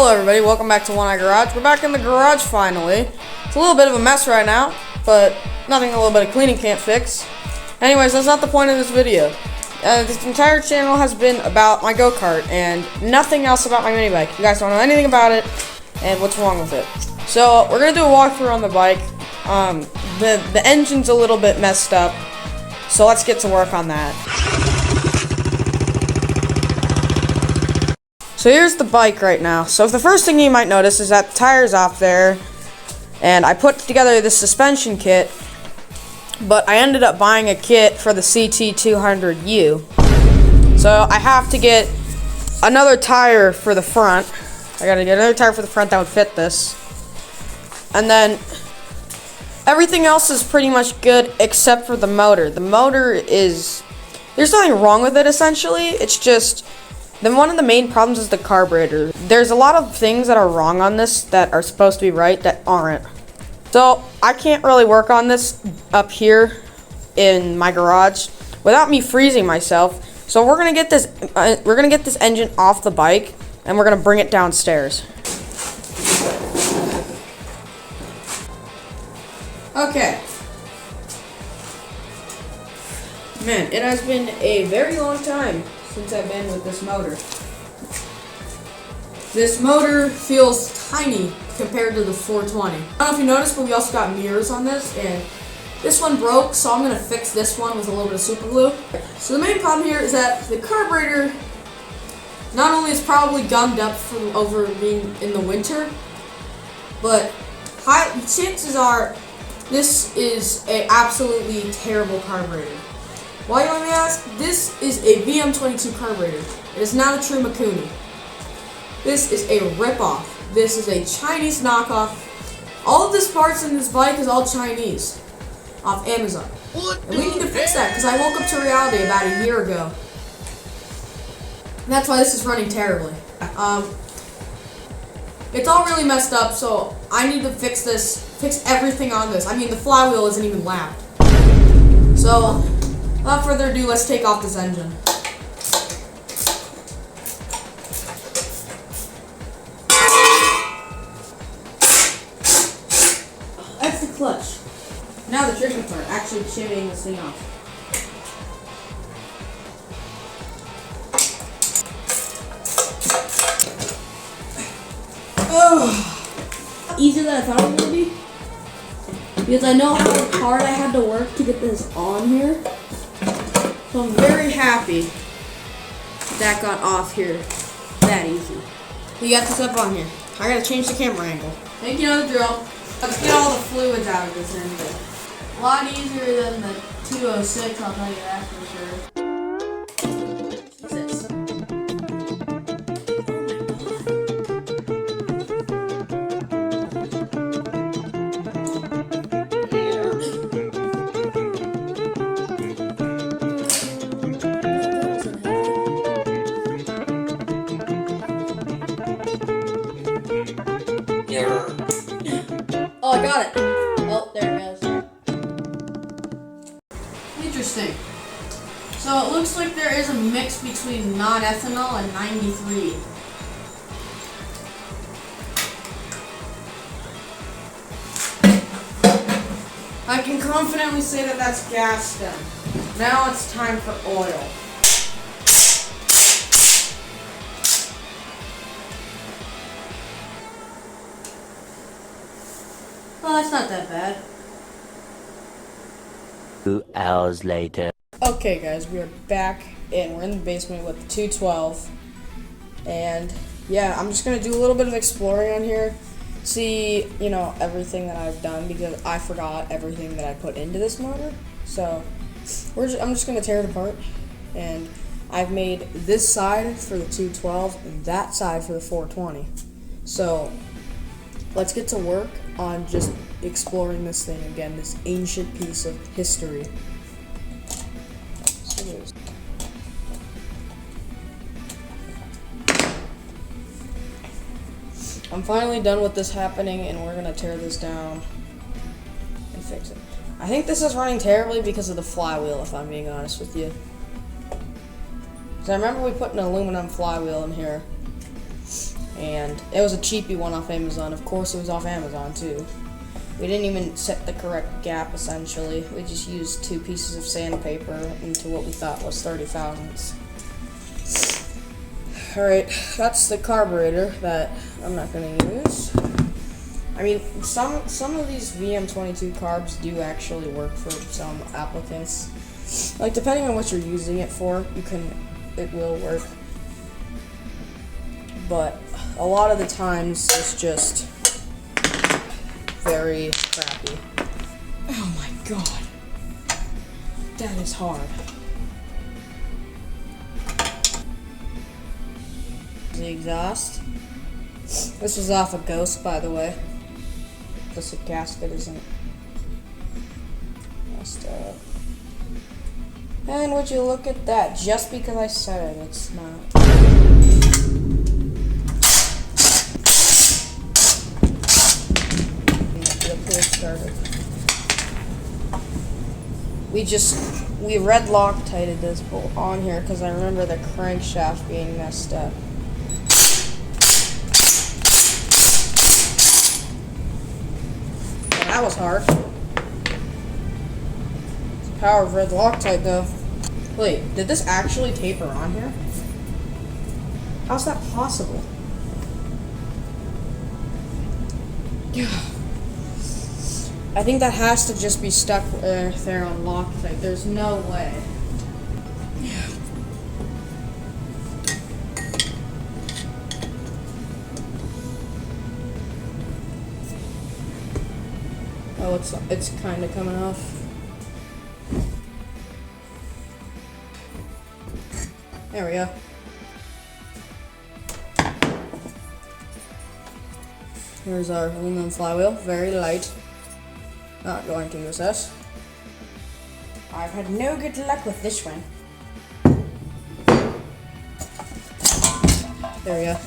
Hello everybody, welcome back to One Eye Garage. We're back in the garage finally. It's a little bit of a mess right now, but nothing a little bit of cleaning can't fix. Anyways, that's not the point of this video. This entire channel has been about my go-kart and nothing else about my mini bike. You guys don't know anything about it and what's wrong with it. So we're gonna do a walkthrough on the bike. The engine's a little bit messed up, so let's get to work on that. So here's the bike right now. So the first thing you might notice is that the tire's off there, and I put together this suspension kit, but I ended up buying a kit for the CT200U. So I have to get another tire for the front. I gotta get another tire for the front that would fit this. And then everything else is pretty much good except for the motor. The motor is, there's nothing wrong with it essentially. It's just, then one of the main problems is the carburetor. There's a lot of things that are wrong on this that are supposed to be right that aren't. So I can't really work on this up here in my garage without me freezing myself. So we're gonna get this engine off the bike and we're gonna bring it downstairs. Okay. Man, it has been a very long time since I've been with this motor. This motor feels tiny compared to the 420. I don't know if you noticed, but we also got mirrors on this, and this one broke, so I'm gonna fix this one with a little bit of super glue. So the main problem here is that the carburetor not only is probably gummed up from over being in the winter, but chances are this is an absolutely terrible carburetor. Why, you may ask? This is a VM22 carburetor. It is not a true Mikuni. This is a ripoff. This is a Chinese knockoff. All of this parts in this bike is all Chinese off Amazon. And we need to fix that because I woke up to reality about a year ago. And that's why this is running terribly. It's all really messed up, so I need to fix this, fix everything on this. I mean, the flywheel isn't even lapped. So, without further ado, let's take off this engine. That's the clutch. Now the tricky part, actually shimmying this thing off. Oh, easier than I thought it was going to be. Because I know how hard I had to work to get this on here. So I'm very happy that got off here that easy. We got this up on here. I gotta change the camera angle. Think you know the drill. Let's get all the fluids out of this engine. A lot easier than the 206, I'll tell you that for sure. Oh, I got it. Oh, there it goes. Interesting. So it looks like there is a mix between non-ethanol and 93. I can confidently say that that's gas stem. Now it's time for oil. Well, that's not that bad. 2 hours later. Okay guys, we are back and we're in the basement with the 212. And yeah, I'm just gonna do a little bit of exploring on here. See, you know, everything that I've done because I forgot everything that I put into this motor. So I'm just gonna tear it apart. And I've made this side for the 212 and that side for the 420. So let's get to work on just exploring this thing again, this ancient piece of history. I'm finally done with this happening and we're gonna tear this down and fix it. I think this is running terribly because of the flywheel, if I'm being honest with you. Because I remember we put an aluminum flywheel in here and it was a cheapy one off Amazon. Of course, it was off Amazon too. We didn't even set the correct gap, essentially. We just used 2 pieces of sandpaper into what we thought was 30 thousandths. Alright, that's the carburetor that I'm not going to use. I mean, some of these VM22 carbs do actually work for some applicants. Like, depending on what you're using it for, it will work. But a lot of the times, it's just very crappy. Oh my god. That is hard. The exhaust. This was off a Ghost, by the way. This gasket isn't messed up. And would you look at that? Just because I said it, it's not. Started. We red Loctited this bolt on here because I remember the crankshaft being messed up. Well, that was hard. It's the power of red Loctite though. Wait, did this actually taper on here? How's that possible? I think that has to just be stuck there on Loctite. There's no way. Oh, it's kind of coming off. There we go. Here's our aluminum flywheel, very light. Not going to use this. I've had no good luck with this one. There we go.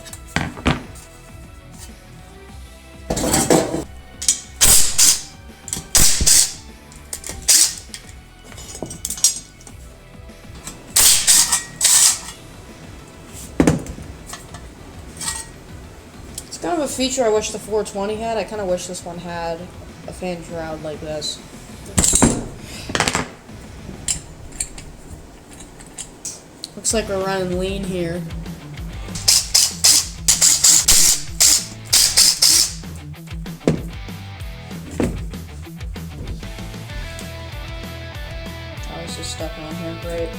It's kind of a feature I wish the 420 had. I kind of wish this one had a fan shroud like this. Looks like we're running lean here. I was just stuck on here, great.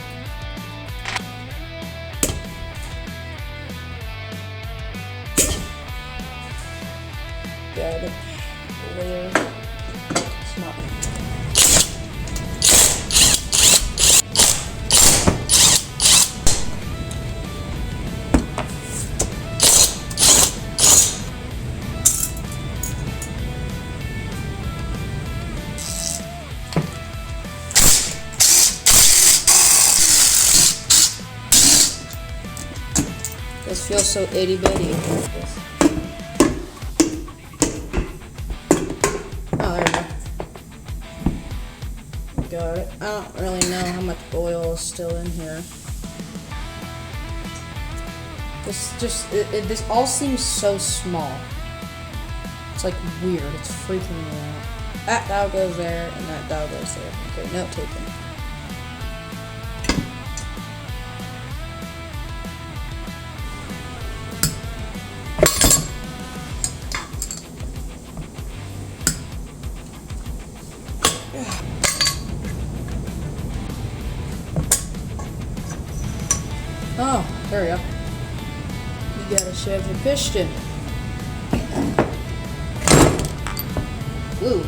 Got it. Layer. Smart. This feels so itty bitty. Got it. I don't really know how much oil is still in here. This all seems so small. It's like weird. It's freaking me out. That dial goes there, and that dial goes there. Okay, note taken. Oh, there we go. You gotta shove your piston. Ooh.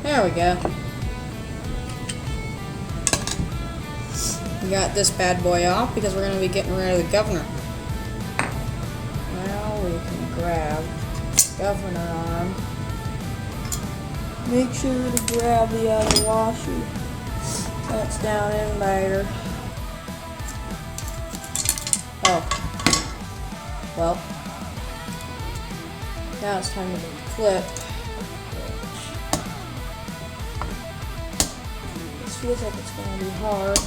There we go. We got this bad boy off because we're going to be getting rid of the governor. Now we can grab the governor arm. Make sure to grab the other washer. That's down in later. Oh. Well, now it's time to make the clip. This feels like it's gonna be hard.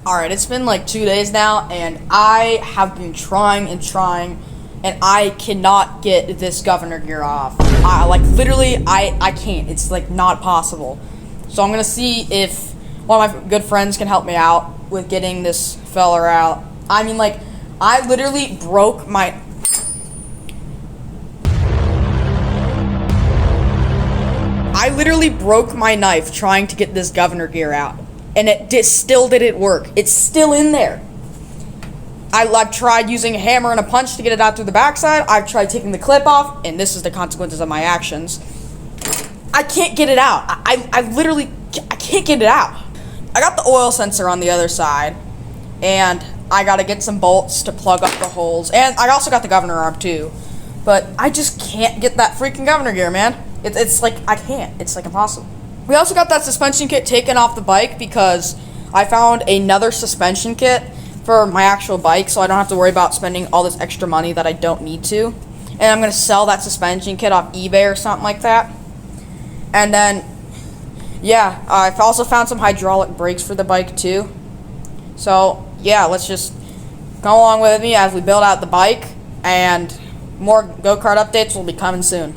Alright, it's been like 2 days now, and I have been trying, and I cannot get this governor gear off. I can't. It's like not possible. So I'm gonna see if one of my good friends can help me out with getting this feller out. I mean, like, I literally broke my... I literally broke my knife trying to get this governor gear out. And it still didn't work. It's still in there. I've tried using a hammer and a punch to get it out through the backside. I've tried taking the clip off, and this is the consequences of my actions. I can't get it out. I literally can't get it out. I got the oil sensor on the other side, and I gotta get some bolts to plug up the holes. And I also got the governor arm too. But I just can't get that freaking governor gear, man. It's like, I can't. It's like impossible. We also got that suspension kit taken off the bike because I found another suspension kit for my actual bike, so I don't have to worry about spending all this extra money that I don't need to. And I'm going to sell that suspension kit off eBay or something like that. And then, yeah, I've also found some hydraulic brakes for the bike too. So, yeah, let's just go along with me as we build out the bike, and more go-kart updates will be coming soon.